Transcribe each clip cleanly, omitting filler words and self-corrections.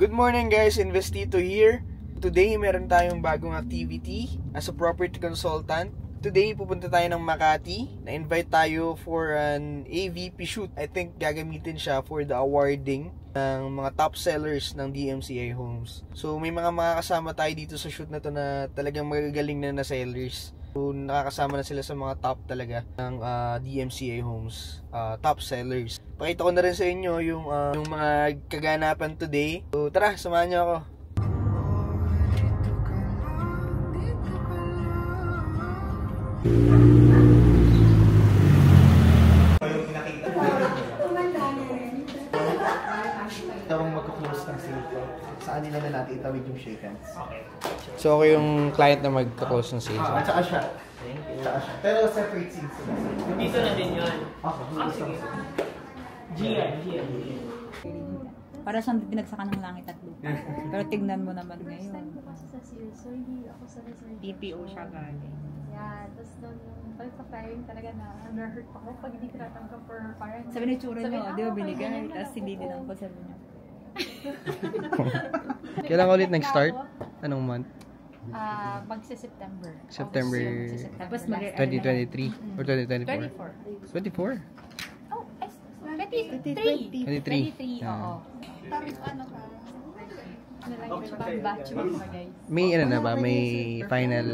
Good morning guys, Investito here. Today meron tayong bagong activity as a property consultant. Today pupunta tayo ng Makati. Na-invite tayo for an AVP shoot. I think gagamitin siya for the awarding ng mga top sellers ng DMCI Homes. So may mga kasama tayo dito sa shoot na to na talagang magagaling na sellers. So nakakasama na sila sa mga top talaga ng DMCI Homes, top sellers. Pakita ko na rin sa inyo yung mga kaganapan today. So tara, samahan niyo ako. Tawang magka-close ng sale ko. Saan nila na natin itawid yung shake hands. Okay. So ako yung client na magka-close ng sale. At saka siya. Thank you. Saka siya. Pero separate scenes sila. Dito na din yun. Okay. Sige. Gian. Para siyang binagsakan ng langit at lupa. Pero tignan mo naman ngayon. First time ko kasi sa sales, so hindi ako sa resort. TPO siya galing. Yeah, tapos nung balik sa firing talaga na-hurt ako pag hindi ko natanggap for parang... Sabi ni Tsura nyo, di ba binigay? Tapos hindi din ako sabi niya. Kailan ka ulit nag-start? Anong month? Magsa-September. September Tapos 2023 or 2024? 24? Oh, 23. 23. Oo. Tapos ano ka? Batch mo pa guys. May ano na ba? May final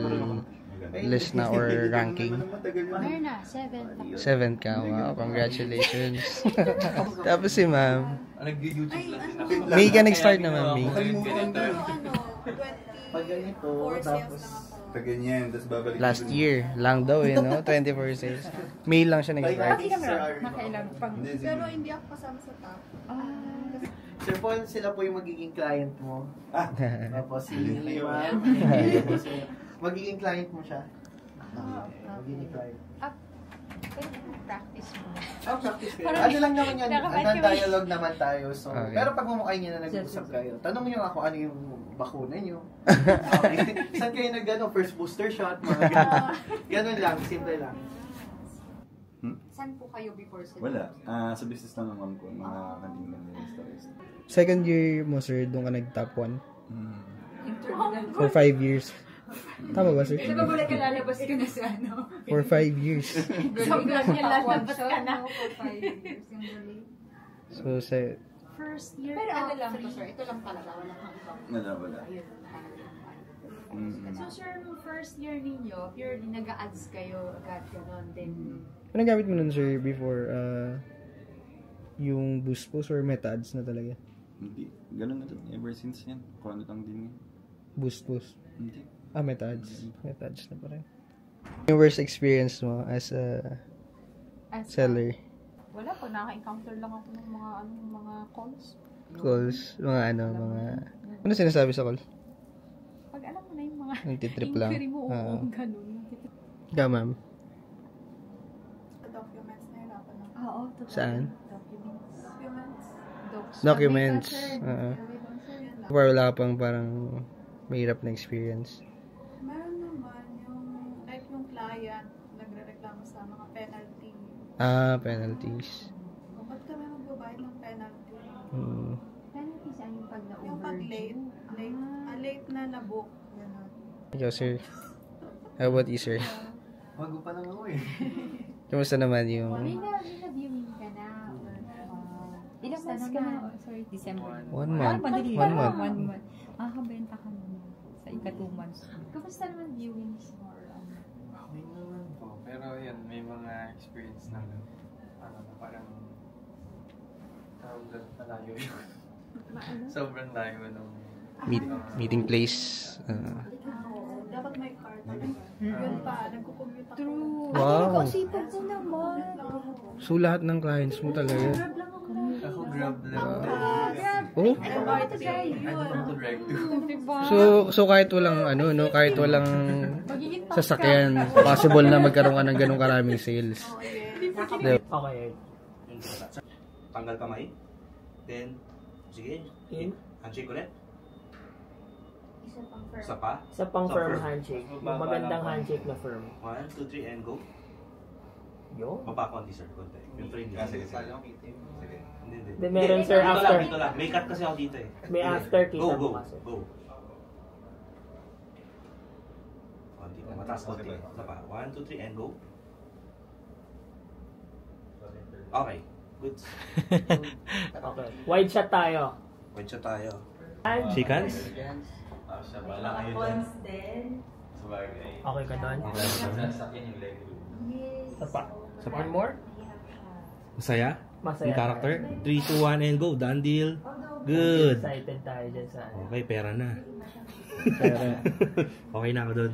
list na or ranking? Meron na, 7. 7th ka. Wow, congratulations. Tapos si ma'am. May ka nag-start na ma'am. May. Pag ganito, tapos ganyan, tapos babalik Last year lang daw no? 24 sales. May lang siya nag-start. Nakailan pag... Pero hindi ako kasama sa top. Sir Paul, sila po yung magiging client mo. Tapos si ma'am. Magiging client mo siya. Magiging client. Practice mo. Practice kayo. Ano lang naman yan, dialogue naman tayo. So, okay. Pero pag mumukay niyo na nag-usap kayo, tanong niyo ako ano yung bakuna niyo. Okay. Saan kayo first booster shot? Mga ganun lang, simple lang. Saan po kayo before sila? Wala. Sa business lang ng mom ko, mga kandinan nila stories. Second year mo sir, doon ka nag-top 1? For 5 years. Tama ba sir? Di ba wala ka lalabas ka na sa ano? For 5 years. Sobrang niya lalabas ka na. So sa First year. Pero ano lang to sir? Ito lang talaga. Walang hanggang. Wala. So sir, nung first year ninyo, purely nag-a-ads kayo agad ganon. Then, ano gamit mo nun sir before yung boost post or meta ads na talaga? Hindi. Ganun na to. Ever since yan. Kung ano lang din yan. Boost post. Hindi. Meta ads. Meta ads na pa rin. Yung worst experience mo as a seller? wala po, naka-encounter lang ako ng mga calls. Calls, mga ano sinasabi sa calls? Pag alam mo na yung mga Nagtitrip lang. inquiry mo, ganun. Ikaw ma'am? Documents na hirapan ako. Oo, totoo. Saan? Documents. Documents. Wala ka pang parang mahirap na experience. Meron naman yung client nagre-reklamo sa mga penalty. Penalties. Ba't kami magbabayad ng penalty? Penalties ay yung pag na-over. Yung pag late na na-book. Ganun. Ikaw sir? How about you sir? Bago pa lang ako eh. Kamusta naman yung... May na-viewing ka na. Ilang months ka na? Sorry, December. 1 month. 1 month. Makakabenta ka naman sa ika 2 months. Kamusta naman viewings mo? Okay naman po. Pero yan, may mga experience na parang malayo yun. Sobrang layo nung Meeting place. Dapat may card. Yun pa, nagkukommute ako. True. Wow. Sipag ko naman. So lahat ng clients mo talaga. ako grab lang. Oh? Ano ko drive to? So kahit walang kahit walang sasakyan, possible na magkaroon ka ng ganung karaming sales. Okay. Tanggal kamay. Then, sige. Handshake ulit. Isa pa. Sa pang firm handshake. Yung magandang handshake na firm. 1, 2, 3, and go. Yo. Baba konti, sir. Konti. Yung frame niya. Sige, sayang itim. Sige. Hindi. Then meron, sir, Dito after. lang, dito lang. May cut kasi ako dito eh. May after, kita Go, mo go, kasi. go. Konti pa. Mataas konti. Isa pa. 1, 2, 3, and go. Okay. Good. Okay. Wide shot tayo. Wait siya tayo. And, Shake hands. Siya bala kayo dyan. Sabagay. okay ka doon? Sasakyan yung leg. Isa pa. One more? Masaya? Masaya. Yung character? 3, 2, 1, and go. Done deal. Good. Excited tayo dyan sa... Okay, pera na. Pero, Okay na ako doon.